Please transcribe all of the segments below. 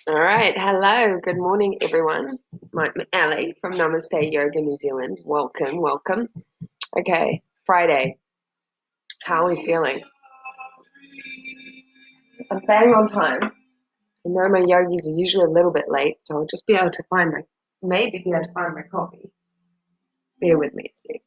All right. Hello. Good morning, everyone. I'm Ali from Namaste Yoga New Zealand. Welcome, welcome. Okay, Friday. How are we feeling? I'm bang on time. I know my yogis are usually a little bit late, so I'll just be able to maybe be able to find my coffee. Bear with me, Steve.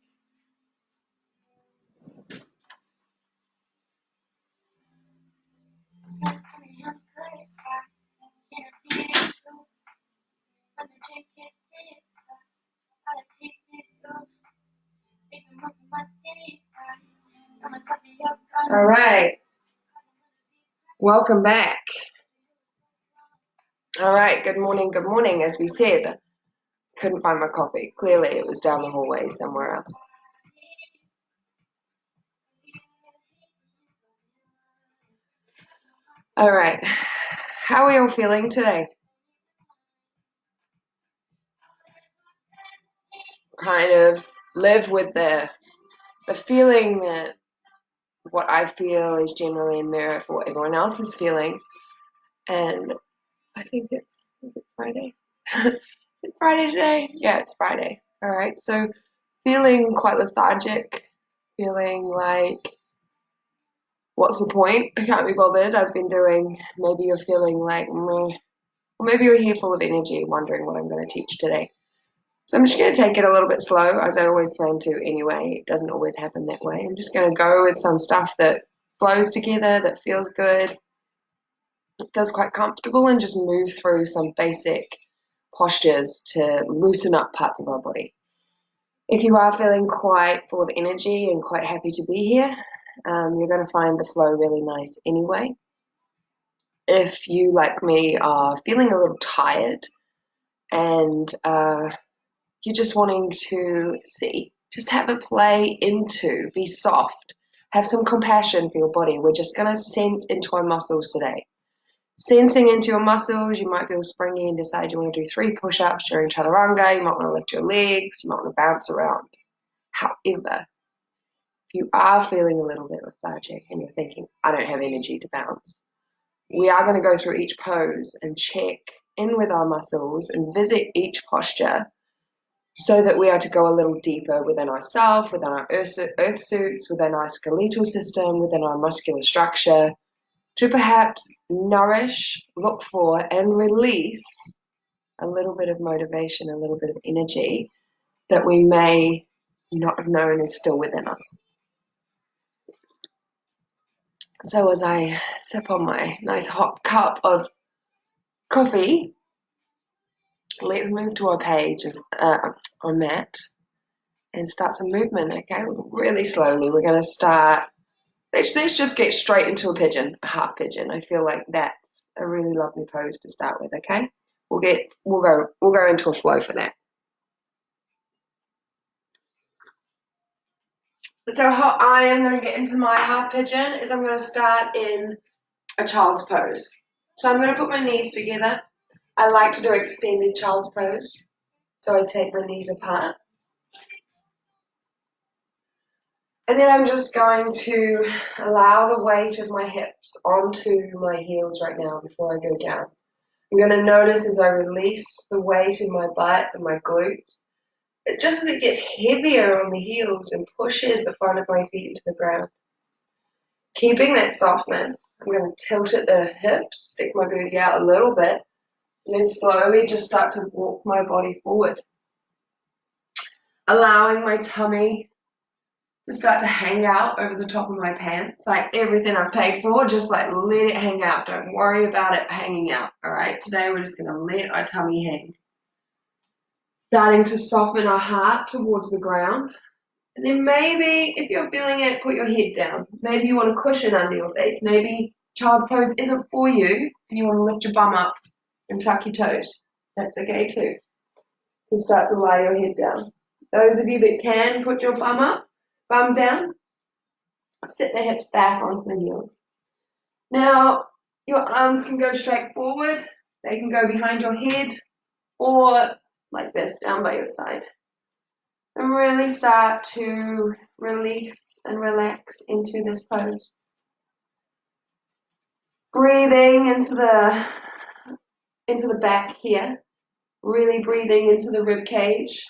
All right. Welcome back. All right. Good morning. Good morning. As we said, couldn't find my coffee. Clearly, it was down the hallway somewhere else. All right. How are we all feeling today? Kind of live with the feeling that what I feel is generally a mirror for what everyone else is feeling. And I think is it Friday? Is it Friday today? Yeah, it's Friday. All right. So feeling quite lethargic, feeling like what's the point? I can't be bothered. I've been doing, maybe you're feeling like meh, or maybe you're here full of energy, wondering what I'm going to teach today. So I'm just going to take it a little bit slow, as I always plan to anyway. It doesn't always happen that way. I'm just going to go with some stuff that flows together, that feels good, feels quite comfortable, and just move through some basic postures to loosen up parts of our body. If you are feeling quite full of energy and quite happy to be here, you're going to find the flow really nice anyway. If you, like me, are feeling a little tired and you're just wanting to see, just have a play into, be soft, have some compassion for your body. We're just going to sense into our muscles today. Sensing into your muscles, you might feel springy and decide you want to do 3 push-ups during chaturanga. You might want to lift your legs. You might want to bounce around. However, if you are feeling a little bit lethargic and you're thinking, I don't have energy to bounce, we are going to go through each pose and check in with our muscles and visit each posture so that we are to go a little deeper within ourselves, within our earth suits, within our skeletal system, within our muscular structure, to perhaps nourish, look for, and release a little bit of motivation, a little bit of energy that we may not have known is still within us. So as I sip on my nice hot cup of coffee, let's move to our page on that and start some movement, okay? Really slowly. We're going to start. Let's just get straight into a pigeon, a half pigeon. I feel like that's a really lovely pose to start with, okay? We'll go into a flow for that. So how I am going to get into my half pigeon is I'm going to start in a child's pose. So I'm going to put my knees together. I like to do extended child's pose. So I take my knees apart. And then I'm just going to allow the weight of my hips onto my heels right now before I go down. I'm going to notice as I release the weight in my butt and my glutes, just as it gets heavier on the heels and pushes the front of my feet into the ground. Keeping that softness, I'm going to tilt at the hips, stick my booty out a little bit, and then slowly just start to walk my body forward. Allowing my tummy to start to hang out over the top of my pants, like everything I've paid for, just like let it hang out. Don't worry about it hanging out, all right? Today we're just going to let our tummy hang. Starting to soften our heart towards the ground. And then maybe, if you're feeling it, put your head down. Maybe you want a cushion under your face. Maybe child's pose isn't for you and you want to lift your bum up and tuck your toes. That's okay too. You start to lie your head down. Those of you that can, put your bum up, bum down. Sit the hips back onto the heels. Now, your arms can go straight forward. They can go behind your head or like this, down by your side. And really start to release and relax into this pose. Breathing into the into the back here. Really breathing into the rib cage.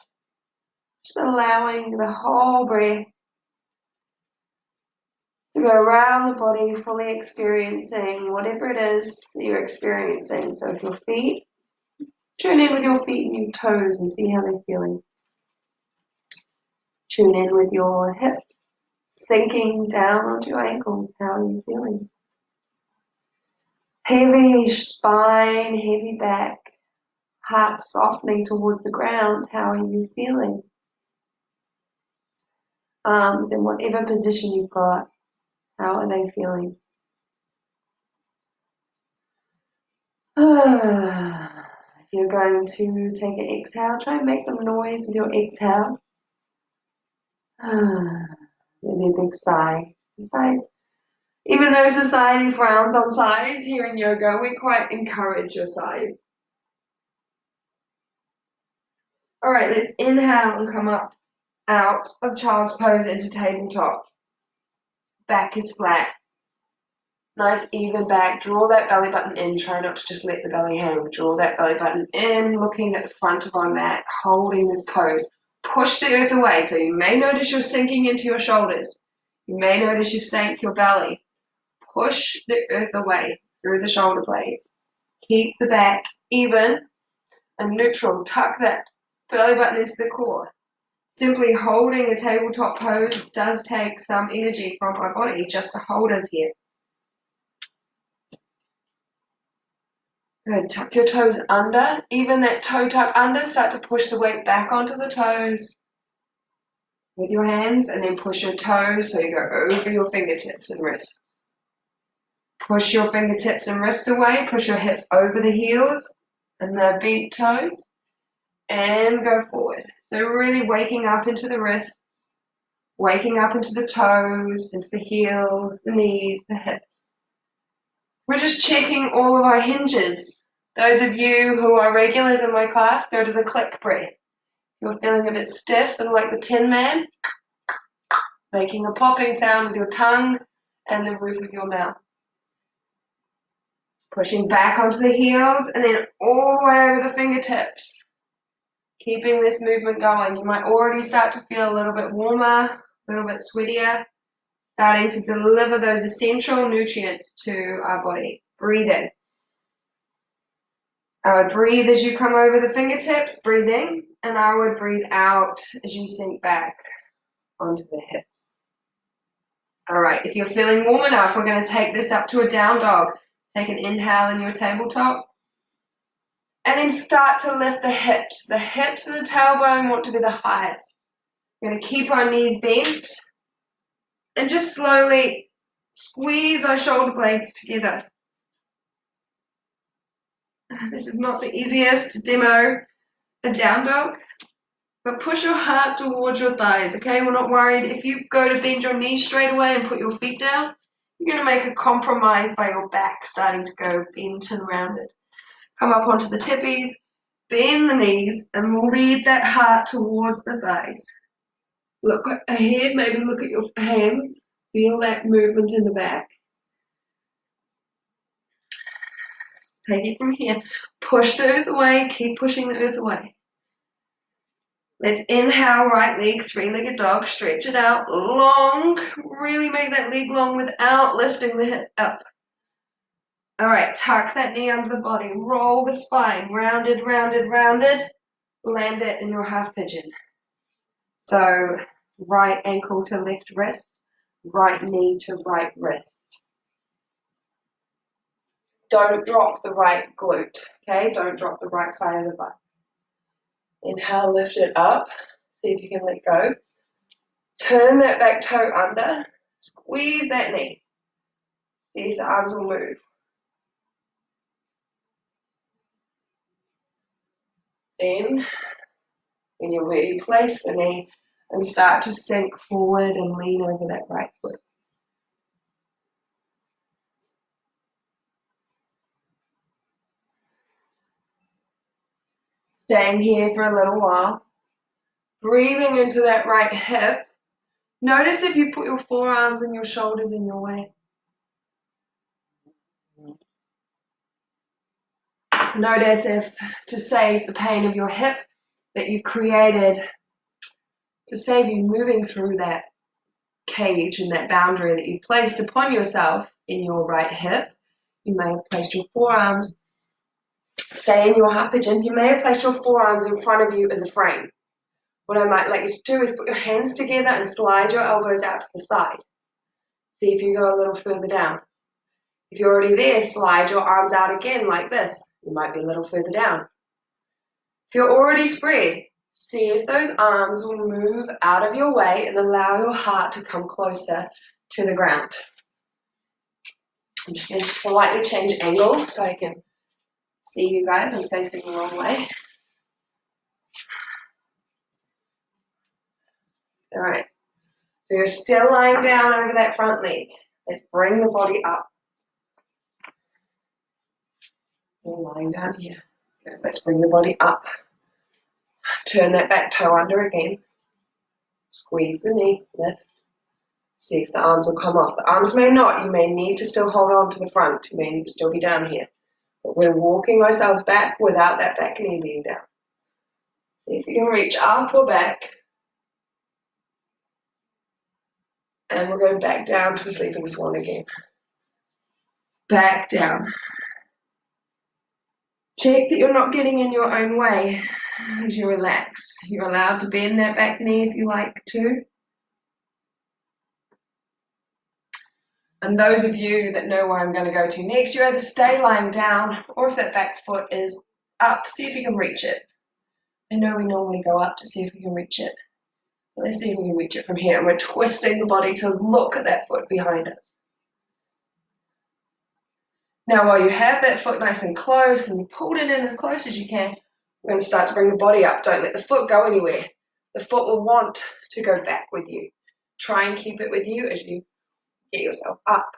Just allowing the whole breath to go around the body, fully experiencing whatever it is that you're experiencing. So if your feet, tune in with your feet and your toes and see how they're feeling. Tune in with your hips, sinking down onto your ankles. How are you feeling? Heavy spine, heavy back, heart softening towards the ground. How are you feeling? Arms in whatever position you've got. How are they feeling? If you're going to take an exhale, try and make some noise with your exhale. Maybe a big sigh. Sighs. Even though society frowns on sighs here in yoga, we quite encourage your sighs. All right, let's inhale and come up out of child's pose into tabletop. Back is flat. Nice even back. Draw that belly button in. Try not to just let the belly hang. Draw that belly button in, looking at the front of our mat, holding this pose. Push the earth away. So you may notice you're sinking into your shoulders. You may notice you've sank your belly. Push the earth away through the shoulder blades. Keep the back even and neutral. Tuck that belly button into the core. Simply holding a tabletop pose does take some energy from our body just to hold us here. Good. Tuck your toes under. Even that toe tuck under, start to push the weight back onto the toes with your hands, and then push your toes so you go over your fingertips and wrists. Push your fingertips and wrists away. Push your hips over the heels and the bent toes, and go forward. So really waking up into the wrists, waking up into the toes, into the heels, the knees, the hips. We're just checking all of our hinges. Those of you who are regulars in my class, go to the click breath. You're feeling a bit stiff and like the Tin Man, making a popping sound with your tongue and the roof of your mouth. Pushing back onto the heels and then all the way over the fingertips. Keeping this movement going. You might already start to feel a little bit warmer, a little bit sweatier, starting to deliver those essential nutrients to our body. Breathe in. I would breathe as you come over the fingertips, breathe in, and I would breathe out as you sink back onto the hips. All right, if you're feeling warm enough, we're going to take this up to a down dog. Take an inhale in your tabletop. And then start to lift the hips. The hips and the tailbone want to be the highest. We're going to keep our knees bent and just slowly squeeze our shoulder blades together. This is not the easiest demo, a down dog, but push your heart towards your thighs, okay? We're not worried. If you go to bend your knees straight away and put your feet down, you're going to make a compromise by your back starting to go bent and rounded. Come up onto the tippies, bend the knees, and lead that heart towards the thighs. Look ahead, maybe look at your hands. Feel that movement in the back. Take it from here. Push the earth away. Keep pushing the earth away. Let's inhale, right leg, three-legged dog. Stretch it out long. Really make that leg long without lifting the hip up. All right, tuck that knee under the body. Roll the spine. Rounded, rounded, rounded. Land it in your half pigeon. So right ankle to left wrist. Right knee to right wrist. Don't drop the right glute, okay? Don't drop the right side of the butt. Inhale, lift it up. See if you can let go. Turn that back toe under. Squeeze that knee. See if the arms will move. Then, when you're ready, place the knee and start to sink forward and lean over that right foot. Staying here for a little while. Breathing into that right hip. Notice if you put your forearms and your shoulders in your way. Notice if, to save the pain of your hip that you created, to save you moving through that cage and that boundary that you placed upon yourself in your right hip, you may have placed your forearms, stay in your half pigeon, you may have placed your forearms in front of you as a frame. What I might like you to do is put your hands together and slide your elbows out to the side. See if you go a little further down. If you're already there, slide your arms out again like this. You might be a little further down. If you're already spread, see if those arms will move out of your way and allow your heart to come closer to the ground. I'm just going to slightly change angle so I can see you guys. I'm facing the wrong way. All right. So you're still lying down over that front leg. Let's bring the body up. You're lying down here. Good. Let's bring the body up. Turn that back toe under again. Squeeze the knee, lift. See if the arms will come off. The arms may not. You may need to still hold on to the front. You may need to still be down here. But we're walking ourselves back without that back knee being down. See if you can reach up or back. And we're going back down to a sleeping swan again. Back down. Check that you're not getting in your own way as you relax. You're allowed to bend that back knee if you like to. And those of you that know where I'm going to go to next, you either stay lying down, or if that back foot is up, see if you can reach it. I know we normally go up to see if we can reach it. But let's see if we can reach it from here. And we're twisting the body to look at that foot behind us. Now, while you have that foot nice and close and you pulled it in as close as you can, we're going to start to bring the body up. Don't let the foot go anywhere. The foot will want to go back with you. Try and keep it with you as you get yourself up.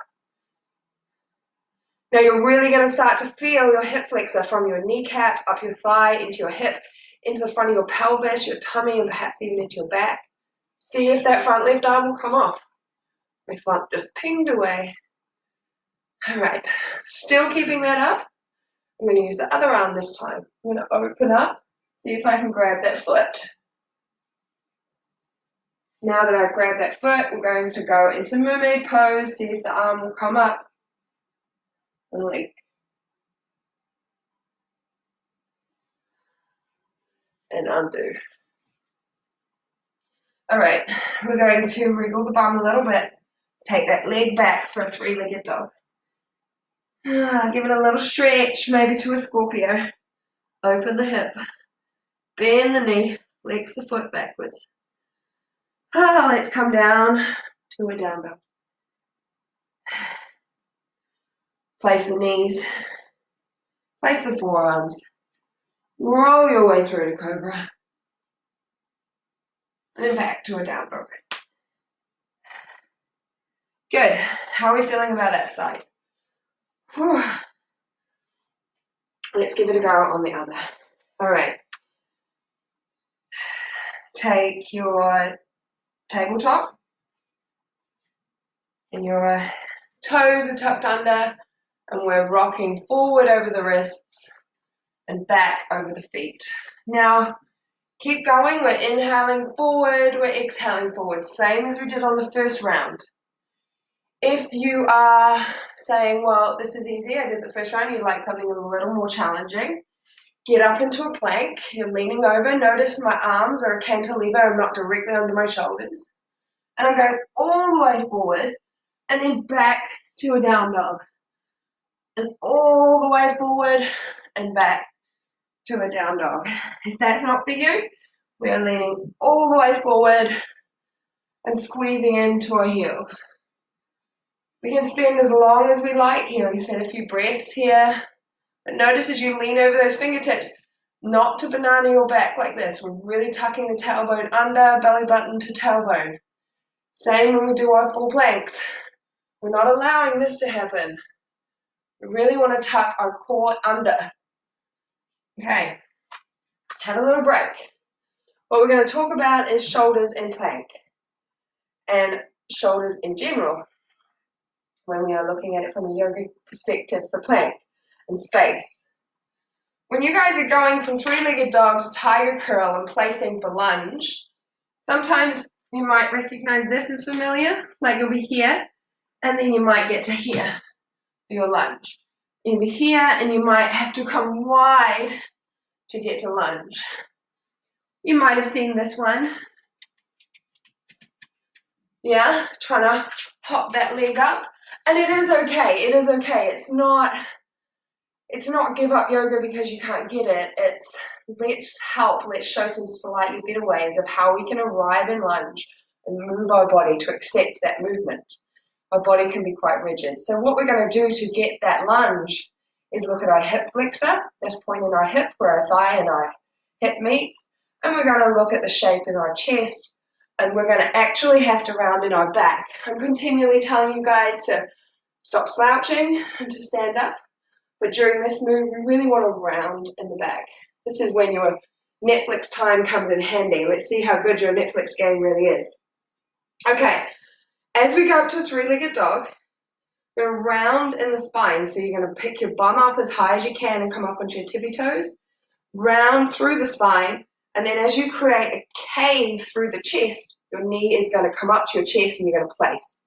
Now you're really going to start to feel your hip flexor from your kneecap, up your thigh, into your hip, into the front of your pelvis, your tummy, and perhaps even into your back. See if that front left arm will come off. My front just pinged away. All right, still keeping that up. I'm going to use the other arm this time. I'm going to open up, see if I can grab that foot. Now that I've grabbed that foot, we're going to go into mermaid pose, see if the arm will come up and leg. And undo. All right, we're going to wriggle the bum a little bit. Take that leg back for a three-legged dog. Give it a little stretch, maybe to a Scorpio. Open the hip, bend the knee, flex the foot backwards. Let's come down to a down dog. Place the knees, place the forearms, roll your way through to cobra, and then back to a down dog. Good. How are we feeling about that side? Whew. Let's give it a go on the other. All right. Take your tabletop and your toes are tucked under, and we're rocking forward over the wrists and back over the feet. Now, keep going. We're inhaling forward, we're exhaling forward, same as we did on the first round. If you are saying, well, this is easy, I did the first round, you'd like something a little more challenging, get up into a plank. You're leaning over. Notice my arms are a cantilever. I'm not directly under my shoulders. And I'm going all the way forward and then back to a down dog. And all the way forward and back to a down dog. If that's not for you, we are leaning all the way forward and squeezing into our heels. We can spend as long as we like here. We can spend a few breaths here. But notice as you lean over those fingertips, not to banana your back like this. We're really tucking the tailbone under, belly button to tailbone. Same when we do our full planks. We're not allowing this to happen. We really want to tuck our core under. Okay, have a little break. What we're going to talk about is shoulders and plank, and shoulders in general, when we are looking at it from a yogic perspective for plank and space. When you guys are going from three-legged dog to tiger curl and placing for lunge, sometimes you might recognize this is familiar, like you'll be here, and then you might get to here for your lunge. You'll be here, and you might have to come wide to get to lunge. You might have seen this one. Yeah, trying to pop that leg up. And it is okay, it is okay. It's not give up yoga because you can't get it. It's let's show some slightly better ways of how we can arrive in lunge and move our body to accept that movement. Our body can be quite rigid. So what we're going to do to get that lunge is look at our hip flexor, this point in our hip where our thigh and our hip meets, and we're going to look at the shape in our chest, and we're going to actually have to round in our back. I'm continually telling you guys to stop slouching and to stand up, but during this move, we really want to round in the back. This is when your Netflix time comes in handy. Let's see how good your Netflix game really is. Okay, as we go up to a three-legged dog, you're going to round in the spine. So you're going to pick your bum up as high as you can and come up onto your tippy toes, round through the spine, and then as you create a cave through the chest, your knee is going to come up to your chest and you're going to place.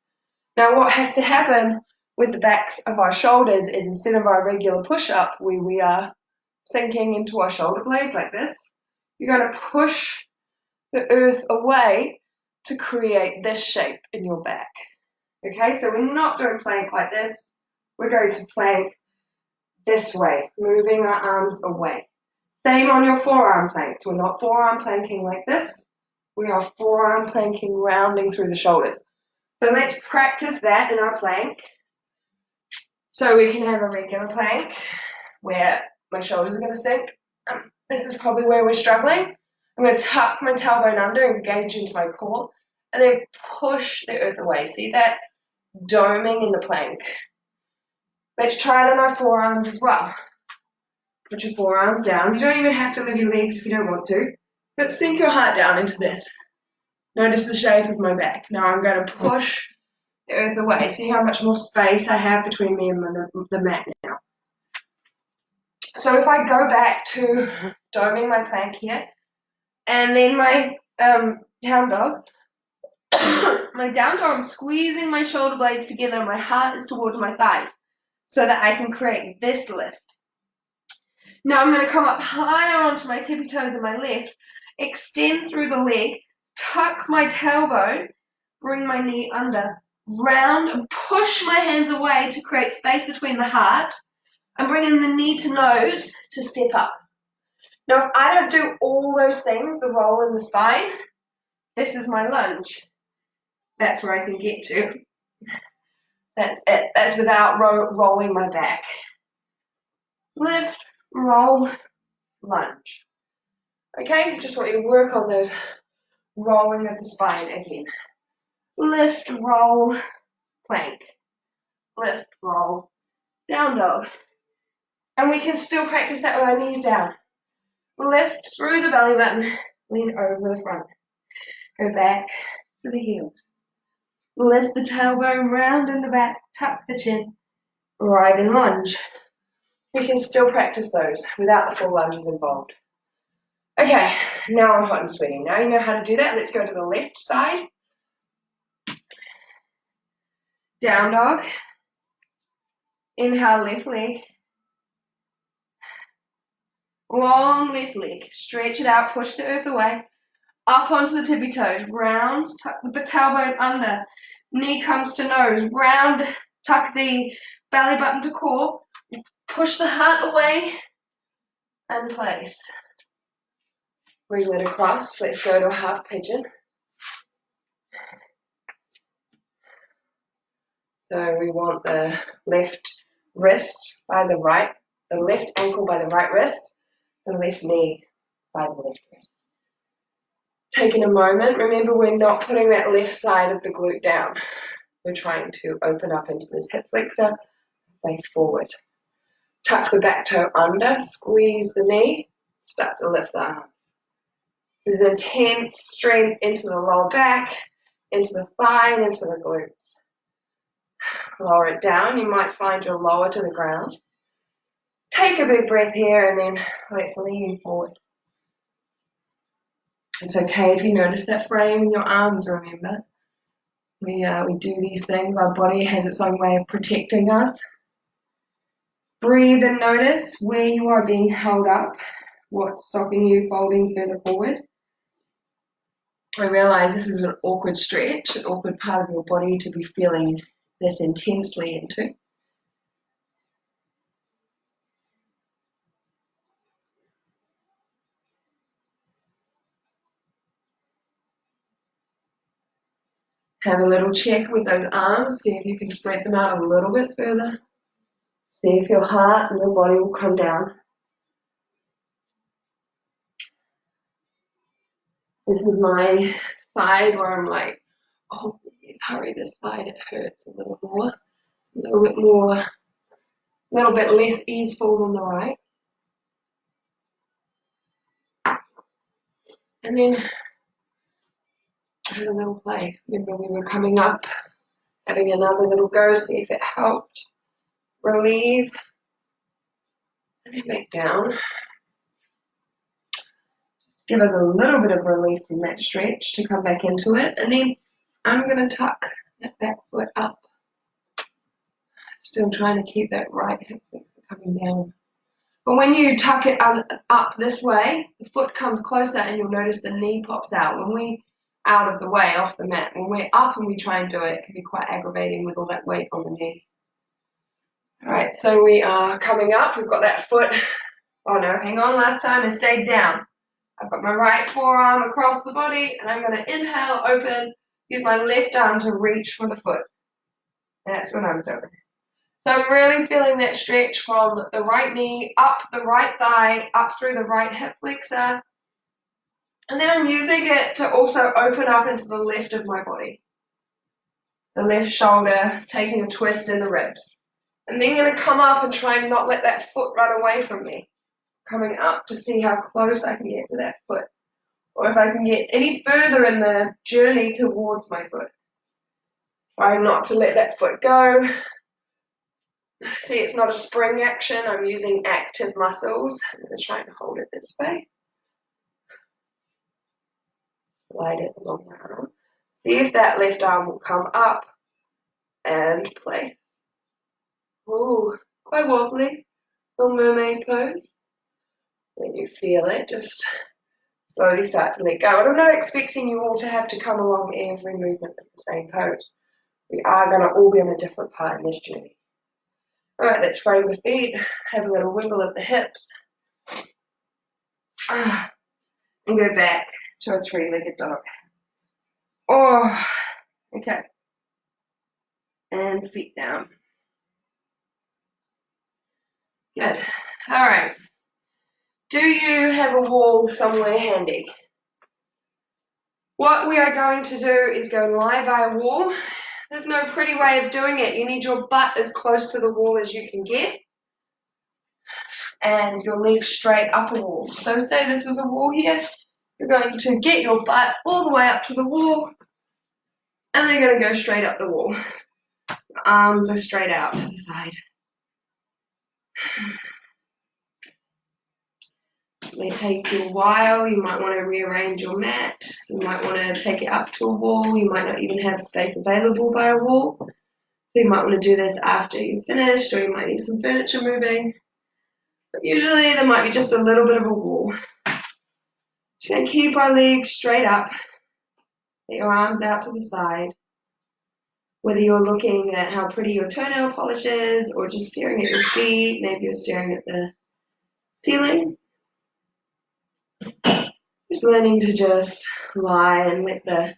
Now what has to happen with the backs of our shoulders is instead of our regular push-up where we are sinking into our shoulder blades like this, you're going to push the earth away to create this shape in your back. Okay, so we're not doing plank like this. We're going to plank this way, moving our arms away. Same on your forearm planks. We're not forearm planking like this. We are forearm planking, rounding through the shoulders. So let's practice that in our plank. So we can have a regular plank where my shoulders are going to sink. This is probably where we're struggling. I'm going to tuck my tailbone under, engage into my core, and then push the earth away. See that? Doming in the plank. Let's try it on our forearms as well. Put your forearms down. You don't even have to lift your legs if you don't want to, but sink your heart down into this. Notice the shape of my back. Now I'm going to push the earth away. See how much more space I have between me and the mat now. So if I go back to doming my plank here, and then my down dog, my down dog, I'm squeezing my shoulder blades together, my heart is towards my thighs, so that I can create this lift. Now I'm going to come up higher onto my tippy toes in my left, extend through the leg, tuck my tailbone, bring my knee under, round and push my hands away to create space between the heart, and bring in the knee to nose to step up. Now if I don't do all those things, the roll in the spine, this is my lunge. That's where I can get to. That's it. That's without rolling my back. Lift, roll, lunge. Okay, just want you to work on those rolling of the spine again. Lift, roll, plank. Lift, roll, down dog. And we can still practice that with our knees down. Lift through the belly button, lean over the front. Go back to the heels. Lift the tailbone round in the back, tuck the chin, arrive in lunge. We can still practice those without the full lunges involved. Okay, now I'm hot and sweaty. Now you know how to do that. Let's go to the left side. Down dog. Inhale, left leg. Long left leg. Stretch it out, push the earth away. Up onto the tippy toes. Round, tuck the tailbone under. Knee comes to nose. Round, tuck the belly button to core. Push the heart away and place. Wriggle it across. Let's go to a half pigeon. So we want the left wrist by the right, the left ankle by the right wrist, the left knee by the left wrist. Taking a moment, remember we're not putting that left side of the glute down. We're trying to open up into this hip flexor, face forward. Tuck the back toe under, squeeze the knee, start to lift the arms. There's intense strength into the lower back, into the thigh, and into the glutes. Lower it down, you might find you're lower to the ground. take a big breath here and then let's lean forward. It's okay if you notice that frame in your arms, remember. We do these things, our body has its own way of protecting us. Breathe and notice where you are being held up, what's stopping you folding further forward. I realize this is an awkward stretch, an awkward part of your body to be feeling this intensely into. Have a little check with those arms, see if you can spread them out a little bit further. See if your heart and your body will come down. This is my side where I'm like, oh, please hurry this side, it hurts a little more, a little bit less easeful than the right. And then have a little play. Remember we were coming up, having another little go, see if it helped. Relieve, and then back down. Give us a little bit of relief from that stretch to come back into it. And then I'm going to tuck that back foot up. Still trying to keep that right hip flexor coming down. But when you tuck it up this way, the foot comes closer and you'll notice the knee pops out. When we out of the way, off the mat, when we're up and we try and do it, it can be quite aggravating with all that weight on the knee. All right, so we are coming up. We've got that foot. Oh no, hang on, last time it stayed down. I've got my right forearm across the body and I'm going to inhale, open, use my left arm to reach for the foot. And that's what I'm doing. So I'm really feeling that stretch from the right knee, up the right thigh, up through the right hip flexor. And then I'm using it to also open up into the left of my body. The left shoulder, taking a twist in the ribs. And then I'm going to come up and try and not let that foot run away from me. Coming up to see how close I can get to that foot. Or if I can get any further in the journey towards my foot. Trying not to let that foot go. See, it's not a spring action. I'm using active muscles. I'm just trying to hold it this way. Slide it along my arm. See if that left arm will come up and place. Ooh, quite wobbly. Little mermaid pose. When you feel it, just slowly start to let go. And I'm not expecting you all to have to come along every movement of the same pose. We are going to all be on a different part in this journey. All right, let's frame the feet. Have a little wiggle of the hips. And go back to a three-legged dog. Oh, okay. And feet down. Good. All right. Do you have a wall somewhere handy? What we are going to do is go and lie by a wall. There's no pretty way of doing it. You need your butt as close to the wall as you can get. And your legs straight up a wall. So say this was a wall here. You're going to get your butt all the way up to the wall. And they're going to go straight up the wall. Your arms are straight out to the side. It may take you a while. You might want to rearrange your mat. You might want to take it up to a wall. You might not even have space available by a wall. So you might want to do this after you've finished, or you might need some furniture moving. But usually there might be just a little bit of a wall. Just going to keep our legs straight up. Get your arms out to the side. Whether you're looking at how pretty your toenail polish is, or just staring at your feet, maybe you're staring at the ceiling. Just learning to just lie and let the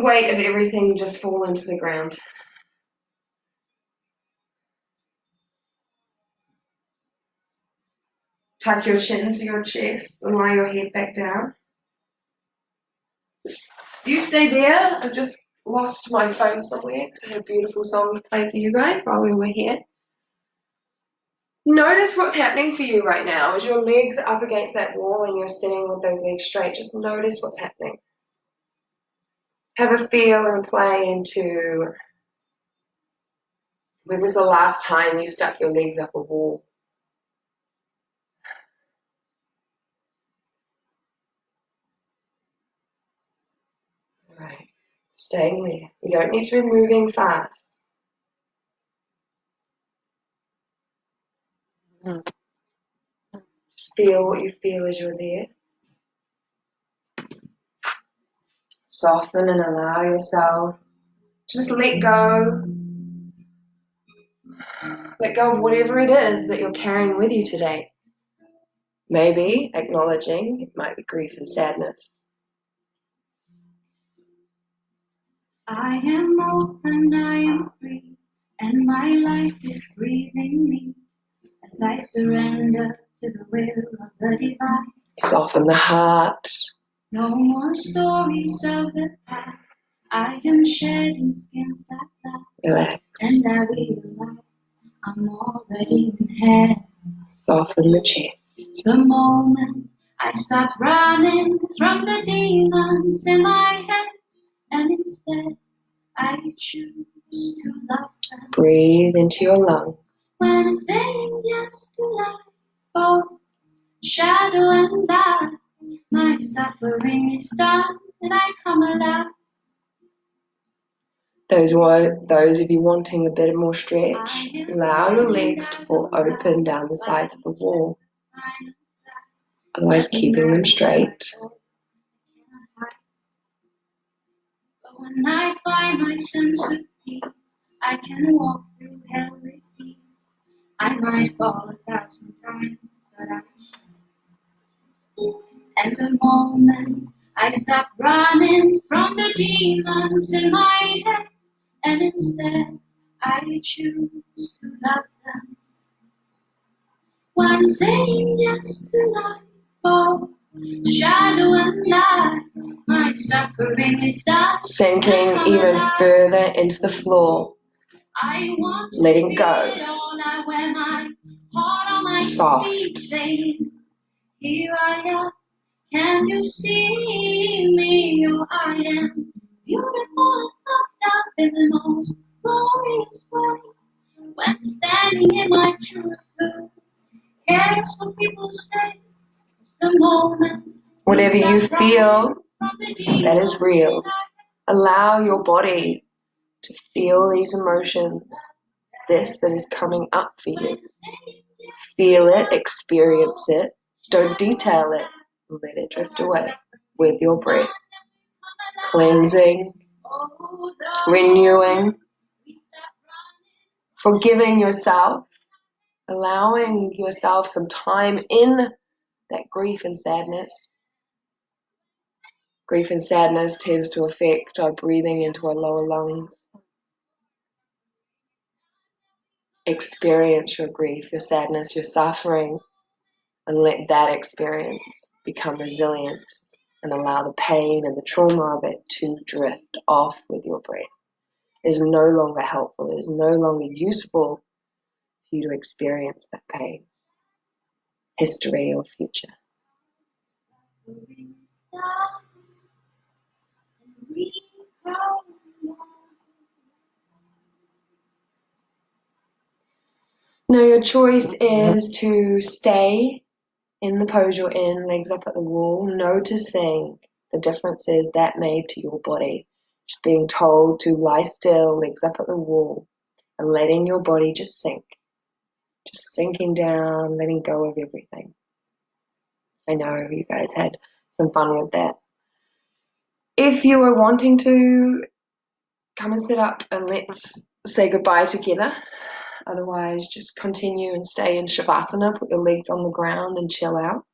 weight of everything just fall into the ground. Tuck your chin to your chest and lie your head back down. You stay there. I've just lost my phone somewhere because I had a beautiful song to play for you guys while we were here. Notice what's happening for you right now. As your legs are up against that wall and you're sitting with those legs straight, just notice what's happening. Have a feel and play into When was the last time you stuck your legs up a wall? Right. Staying there. You don't need to be moving fast. Just feel what you feel as you're there. Soften and allow yourself. Just let go. Let go of whatever it is that you're carrying with you today. Maybe acknowledging it might be grief and sadness. I am open, I am free, and my life is breathing me as I surrender to the will of the divine. Soften the heart. No more stories of the past. I am shedding skins at last. Relax. And I realize I'm already in heaven. Soften the chest. The moment I stop running from the demons in my head, and instead I choose to love them. Breathe into your lungs. When saying yes to life, oh, shadow and light, my suffering is done, and I come alive. Those of you wanting a bit more stretch, allow your legs to fall open down the sides of the wall, otherwise keeping them straight. But when I find my sense of peace, I can walk through hell with ease. I might fall 1,000 times, but I shall. And the moment I stop running from the demons in my head, and instead I choose to love them. When saying yes to life, oh, shadow and light, my suffering is done. Sinking even further into the floor. I want to letting go. I wear my heart on my Soft. sleeve, saying, here I am, can you see me? Oh, I am beautiful and fucked up in the most glorious way. When standing in my truth, who cares what people say? It's the moment. Whatever you feel, that is real. Allow your body to feel these emotions, this that is coming up for you. Feel it, experience it, don't detail it, let it drift away with your breath. Cleansing, renewing, forgiving yourself, allowing yourself some time in that grief and sadness. Grief and sadness tends to affect our breathing into our lower lungs. Experience your grief, your sadness, your suffering, and let that experience become resilience and allow the pain and the trauma of it to drift off with your breath. It is no longer helpful. It is no longer useful for you to experience that pain, history, or future. Now your choice is to stay in the pose you're in, legs up at the wall, noticing the differences that made to your body. Just being told to lie still, legs up at the wall, and letting your body just sink. Just sinking down, letting go of everything. I know you guys had some fun with that. If you are wanting to, come and sit up and let's say goodbye together. Otherwise, just continue and stay in Shavasana, put your legs on the ground and chill out.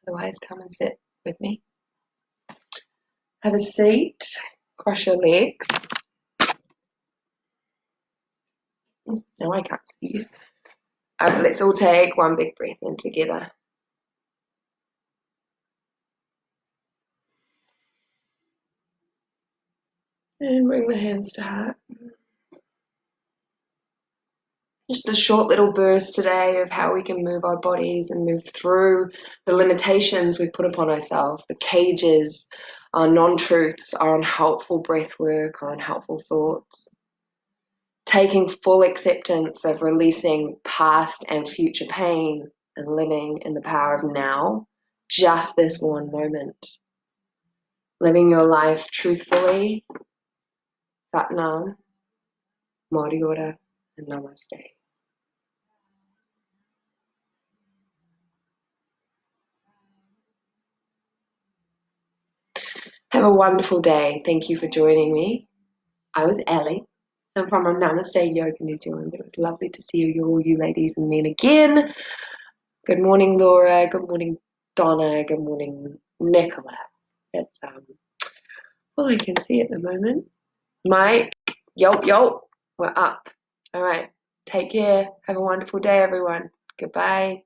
Otherwise, come and sit with me. Have a seat, cross your legs. No, I can't see you. Let's all take one big breath in together. And bring the hands to heart. Just a short little burst today of how we can move our bodies and move through the limitations we put upon ourselves, the cages, our non-truths, our unhelpful breath work, our unhelpful thoughts. taking full acceptance of releasing past and future pain and living in the power of now, just this one moment. Living your life truthfully. Satnam, Mori Ora, and Namaste. Have a wonderful day. Thank you for joining me. I was Ellie. I'm from Namaste Yoga, New Zealand. It was lovely to see you, all you ladies and men again. Good morning, Laura. Good morning, Donna. Good morning, Nicola. That's all I can see at the moment. Mike, yo, we're up. All right. Take care. Have a wonderful day, everyone. Goodbye.